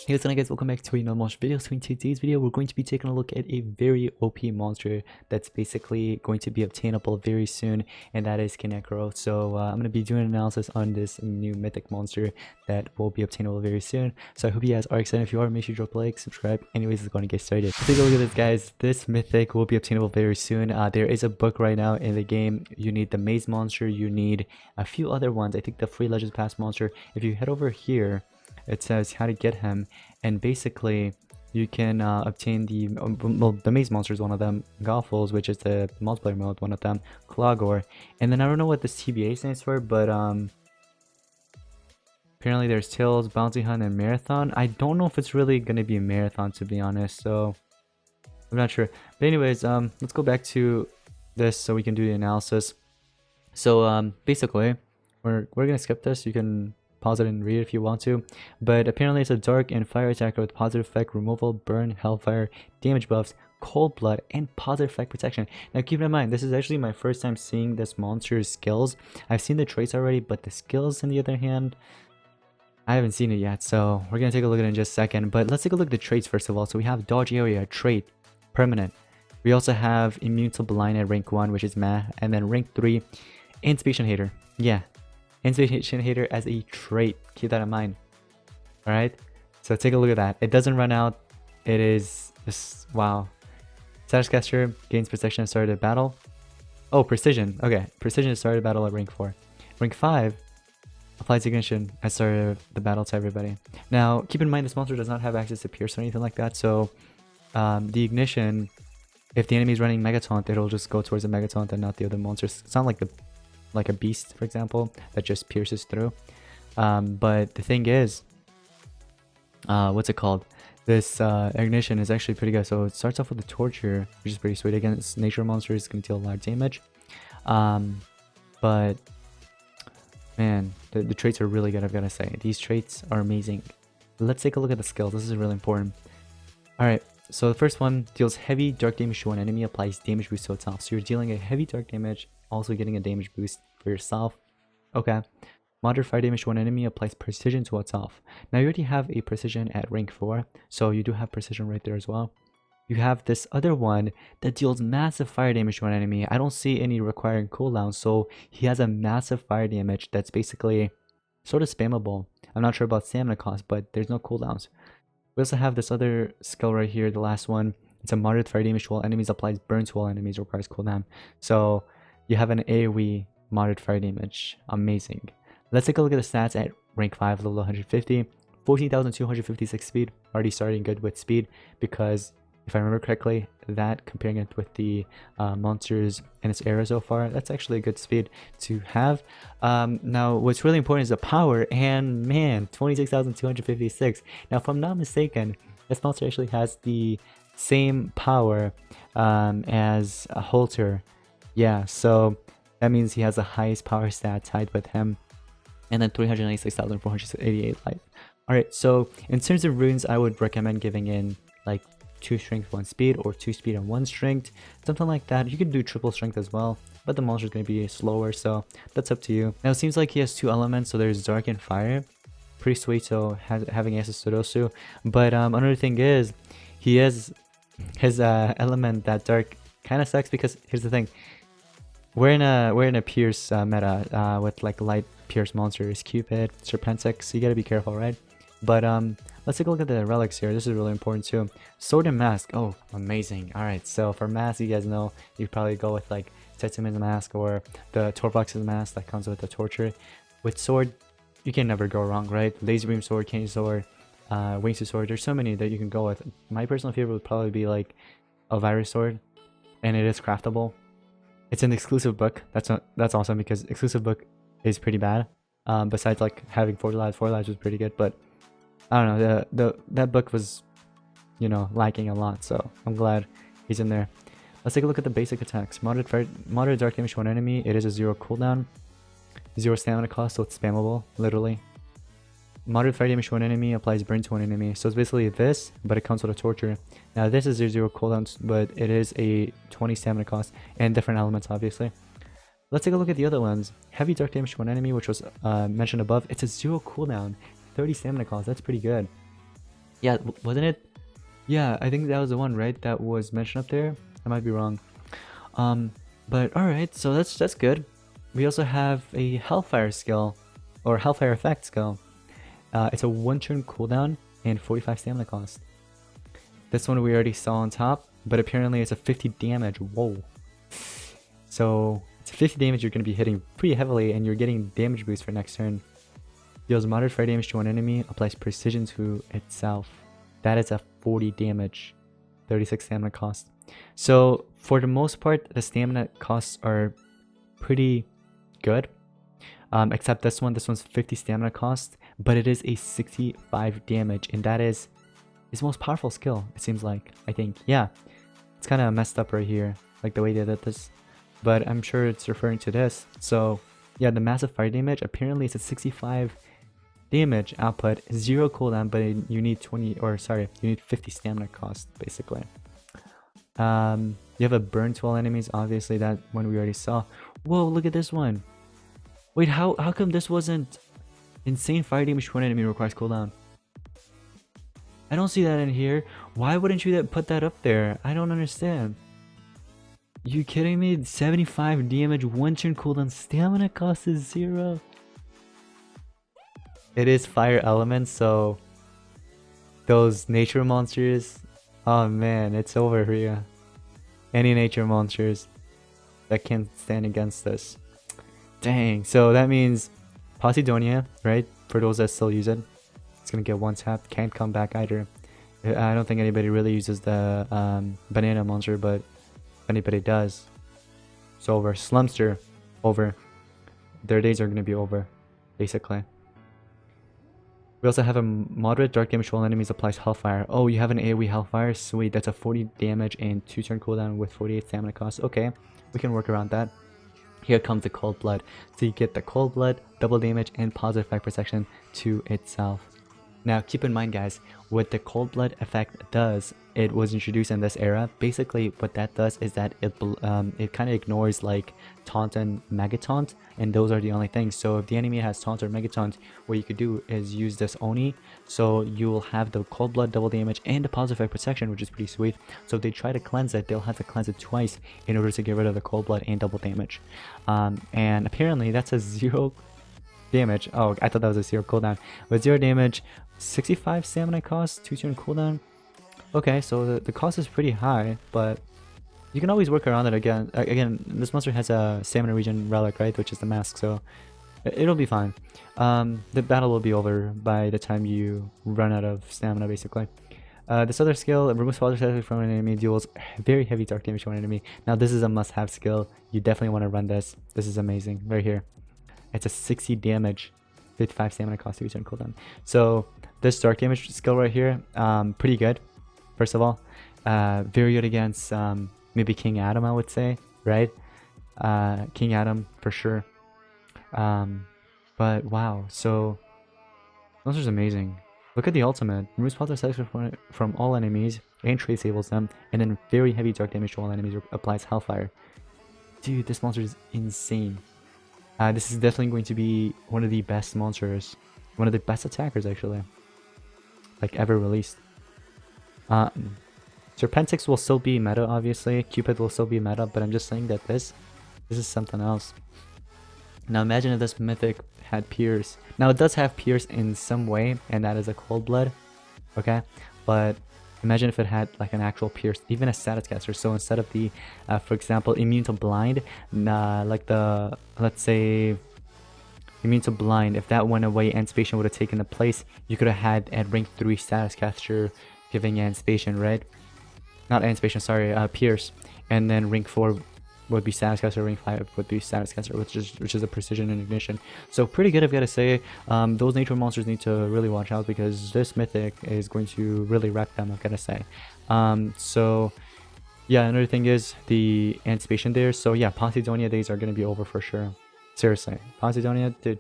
Hey what's up guys, welcome back to another monster video. So in today's video we're going to be taking a look at a very OP monster that's basically going to be obtainable very soon, and that is Kenecro. So I'm going to be doing an analysis on this new mythic monster that will be obtainable very soon. So I hope you guys are excited. If you are, make sure you drop a like, subscribe. Anyways, let's go and get started. Take a look at this guys. This mythic will be obtainable very soon. There is a book right now in the game. You need the maze monster, you need a few other ones. I think the free legends pass monster. If you head over here, it says how to get him, and basically you can obtain the the maze monster is one of them, Goffles, which is the multiplayer mode, one of them, Clogor, and then I don't know what this TBA stands for, but apparently there's Tails, Bounty Hunt, and Marathon. I don't know if it's really gonna be a marathon, to be honest, so I'm not sure. But anyways, let's go back to this so we can do the analysis. So basically we're gonna skip this. You can pause it and read it if you want to, but apparently it's a dark and fire attacker with positive effect removal, burn, hellfire, damage buffs, cold blood, and positive effect protection. Now keep in mind, this is actually my first time seeing this monster's skills. I've seen the traits already, but the skills on the other hand, I haven't seen it yet, so we're gonna take a look at it in just a second. But let's take a look at the traits first of all. So we have dodge area, trait, permanent. We also have immune to blind at rank 1, which is meh, and then rank 3, inspection hater. Yeah, inspection hater as a trait, keep that in mind. All right, so take a look at that. It doesn't run out. It is this, wow. Status caster gains protection at start of battle. Oh, precision. Okay, precision at start of battle at rank 4. Rank 5 applies ignition at start of the battle to everybody. Now keep in mind, this monster does not have access to pierce or anything like that, so the ignition, if the enemy is running megataunt, it'll just go towards the megataunt and not the other monsters. It's not like a beast, for example, that just pierces through. But the thing is, what's it called? This ignition is actually pretty good. So it starts off with the torture, which is pretty sweet. Against nature monsters, can deal a lot of damage. But man, the traits are really good, I've got to say. These traits are amazing. Let's take a look at the skills. This is really important. All right. So the first one deals heavy dark damage to one enemy, applies damage boost to itself. So you're dealing a heavy dark damage, also getting a damage boost for yourself. Okay. Moderate fire damage to one enemy, applies precision to itself. Now you already have a precision at rank 4, so you do have precision right there as well. You have this other one that deals massive fire damage to an enemy. I don't see any requiring cooldown, so he has a massive fire damage that's basically sort of spammable. I'm not sure about stamina cost, but there's no cooldowns. We also have this other skill right here, the last one. It's a moderate fire damage to all enemies, applies burn to all enemies, requires cooldown. So you have an AoE moderate fire damage. Amazing. Let's take a look at the stats at rank 5, level 150. 14,256 speed. Already starting good with speed, because if I remember correctly, that comparing it with the monsters in its era so far, that's actually a good speed to have. Now what's really important is the power, and man, 26,256. Now if I'm not mistaken, this monster actually has the same power as a Halter. Yeah, so that means he has the highest power stat tied with him, and then 396,488 life. Alright, so in terms of runes, I would recommend giving in like 2 strength, 1 speed, or 2 speed and 1 strength, something like that. You can do triple strength as well, but the monster is going to be slower, so that's up to you. Now it seems like he has 2 elements, so there's dark and fire. Pretty sweet, so having access to those 2. But another thing is, he has his element, that dark, kind of sucks, because here's the thing. We're in a pierce meta with like light pierce monsters, Cupid, Serpentix, so you gotta be careful, right? But let's take a look at the relics here. This is really important too. Sword and mask. Oh, amazing. All right, so for mask, you guys know you probably go with like Tetsuman's mask or the Torvox's mask that comes with the torture. With sword, you can never go wrong, right? Laser beam sword, cane sword, wingsuit sword. There's so many that you can go with. My personal favorite would probably be like a virus sword, and it is craftable. It's an exclusive book. That's awesome, because exclusive book is pretty bad. Besides like having 4 lives was pretty good, but I don't know, that book was, you know, lacking a lot, so I'm glad he's in there. Let's take a look at the basic attacks. Moderate dark damage to one enemy. It is a 0 cooldown, 0 stamina cost, so it's spammable, literally. Moderate fire damage to one enemy, applies burn to one enemy. So it's basically this, but it comes with a torture. Now this is 0 cooldowns, but it is a 20 stamina cost, and different elements obviously. Let's take a look at the other ones. Heavy dark damage to one enemy, which was mentioned above. It's a 0 cooldown, 30 stamina cost. That's pretty good. Yeah, wasn't it? Yeah, I think that was the one, right? That was mentioned up there. I might be wrong. Um, but alright, so that's good. We also have a Hellfire skill, or Hellfire effect skill. It's a 1-turn cooldown and 45 stamina cost. This one we already saw on top, but apparently it's a 50 damage. Whoa. So it's 50 damage you're going to be hitting pretty heavily, and you're getting damage boost for next turn. Deals moderate fire damage to one enemy, applies precision to itself. That is a 40 damage, 36 stamina cost. So for the most part, the stamina costs are pretty good. Except this one. This one's 50 stamina cost, but it is a 65 damage, and that is his most powerful skill, it seems like. I think, yeah, it's kind of messed up right here, like the way they did this, but I'm sure it's referring to this. So yeah, the massive fire damage, apparently it's a 65 damage output, 0 cooldown, but you need 20, or sorry, you need 50 stamina cost basically. You have a burn to all enemies, obviously that one we already saw. Whoa, look at this one. Wait, how come this wasn't insane fire damage to one enemy requires cooldown? I don't see that in here. Why wouldn't you put that up there? I don't understand. You kidding me? 75 damage, 1-turn cooldown, stamina cost is 0. It is fire element, so those nature monsters, oh man, it's over for you. Any nature monsters that can't stand against this. Dang, so that means Posidonia, right? For those that still use it, it's gonna get 1 tap, can't come back either. I don't think anybody really uses the banana monster, but if anybody does, it's over. Slumster, over. Their days are gonna be over, basically. We also have a moderate dark damage to all enemies, applies Hellfire. Oh, you have an AoE Hellfire? Sweet, that's a 40 damage and 2-turn cooldown with 48 stamina cost. Okay, we can work around that. Here comes the Cold Blood. So you get the Cold Blood, double damage, and positive fire protection to itself. Now, keep in mind, guys, what the Cold Blood effect does, it was introduced in this era. Basically, what that does is that it kind of ignores like Taunt and Mega Taunt, and those are the only things. So if the enemy has Taunt or Mega Taunt, what you could do is use this Oni. So you will have the Cold Blood, double damage, and the positive fire protection, which is pretty sweet. So if they try to cleanse it, they'll have to cleanse it twice in order to get rid of the Cold Blood and double damage. And apparently that's a 0 damage. Oh, I thought that was a 0 cooldown. With 0 damage, 65 stamina cost, 2-turn cooldown. Okay, so the cost is pretty high, but you can always work around it again. Again, this monster has a stamina regen relic, right, which is the mask, so it'll be fine. The battle will be over by the time you run out of stamina, basically. This other skill removes positive effect from an enemy, deals very heavy dark damage to an enemy. Now this is a must-have skill. You definitely want to run this. This is amazing, right here. It's a 60 damage, 55 stamina cost, 2-turn cooldown. So this dark damage skill right here, pretty good. First of all, very good against maybe King Adam, I would say, right? King Adam for sure. But wow, so this is amazing. Look at the ultimate. Removes positive effects from all enemies and trade sables them, and then very heavy dark damage to all enemies, applies Hellfire. Dude, this monster is insane. This is definitely going to be one of the best monsters, one of the best attackers actually, like ever released. Serpentix will still be meta, obviously. Cupid will still be meta, but I'm just saying that this is something else. Now imagine if this mythic had Pierce. Now it does have Pierce in some way, and that is a Cold Blood, okay? But imagine if it had like an actual Pierce, even a status caster. So instead of the, for example, immune to blind, like the, let's say, immune to blind, if that went away, Anticipation would have taken the place. You could have had at rank 3 status caster giving Anticipation, right? Not Anticipation, sorry, Pierce. And then rank 4 would be status caster, rank 5 would be status caster, which is a precision and ignition. So pretty good, I've got to say. Those nature monsters need to really watch out, because this mythic is going to really wreck them, I've got to say. So yeah, another thing is the Anticipation there. So yeah, Posidonia days are going to be over for sure. Seriously, Posidonia, dude.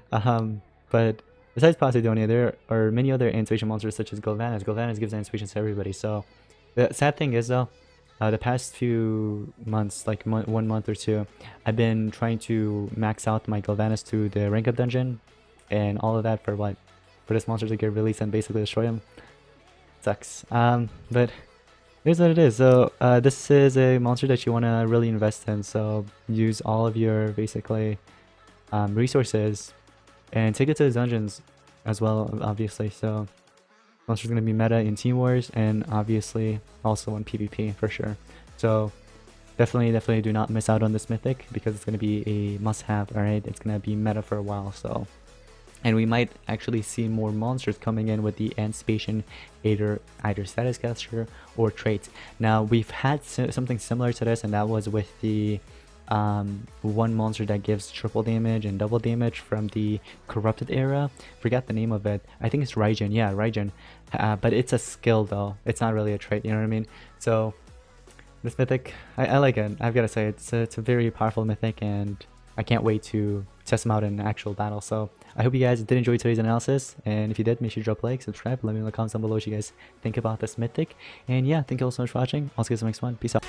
But besides Posidonia, there are many other Anticipation monsters such as Galvanus. Galvanus gives Anticipation to everybody. So the sad thing is though, the past few months, like 1 month or 2, I've been trying to max out my Galvanus to the rank up dungeon, and all of that for what, for this monster to get released and basically destroy him. Sucks. But here's what it is. So this is a monster that you want to really invest in. So use all of your basically resources and take it to the dungeons as well, obviously. So monster's going to be meta in Team Wars and obviously also in PvP for sure. So definitely do not miss out on this mythic because it's going to be a must-have. Alright, it's going to be meta for a while. So, and we might actually see more monsters coming in with the anticipation, either status caster or traits. Now we've had something similar to this, and that was with the one monster that gives triple damage and double damage from the corrupted era. Forgot the name of it. I think it's Raijin. Yeah, Raijin. But it's a skill though. It's not really a trait. You know what I mean? So this mythic, I like it. I've got to say it's a very powerful mythic, and I can't wait to test them out in actual battle. So I hope you guys did enjoy today's analysis, and if you did, make sure to drop a like, subscribe, let me know in the comments down below what you guys think about this mythic. And yeah, thank you all so much for watching. I'll see you guys in the next one. Peace out.